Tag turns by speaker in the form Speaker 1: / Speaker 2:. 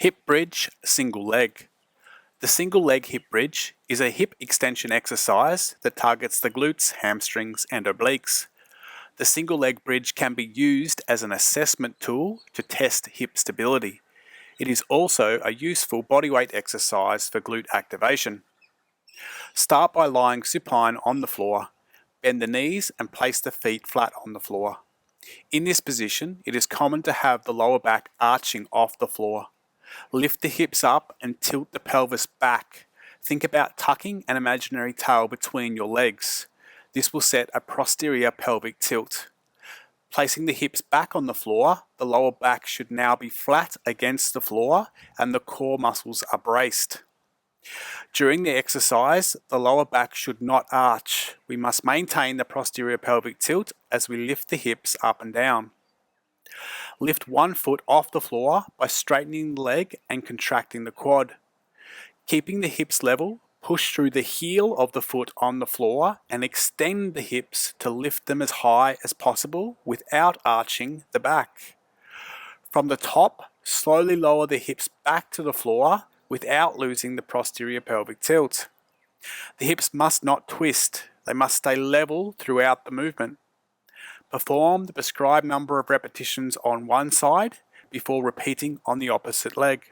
Speaker 1: Hip bridge, single leg. The single leg hip bridge is a hip extension exercise that targets the glutes, hamstrings, and obliques. The single leg bridge can be used as an assessment tool to test hip stability. It is also a useful bodyweight exercise for glute activation. Start by lying supine on the floor. Bend the knees and place the feet flat on the floor. In this position, it is common to have the lower back arching off the floor. Lift the hips up and tilt the pelvis back. Think about tucking an imaginary tail between your legs. This will set a posterior pelvic tilt. Placing the hips back on the floor, the lower back should now be flat against the floor and the core muscles are braced. During the exercise, the lower back should not arch. We must maintain the posterior pelvic tilt as we lift the hips up and down. Lift one foot off the floor by straightening the leg and contracting the quad. Keeping the hips level, push through the heel of the foot on the floor and extend the hips to lift them as high as possible without arching the back. From the top, slowly lower the hips back to the floor without losing the posterior pelvic tilt. The hips must not twist. They must stay level throughout the movement. Perform the prescribed number of repetitions on one side before repeating on the opposite leg.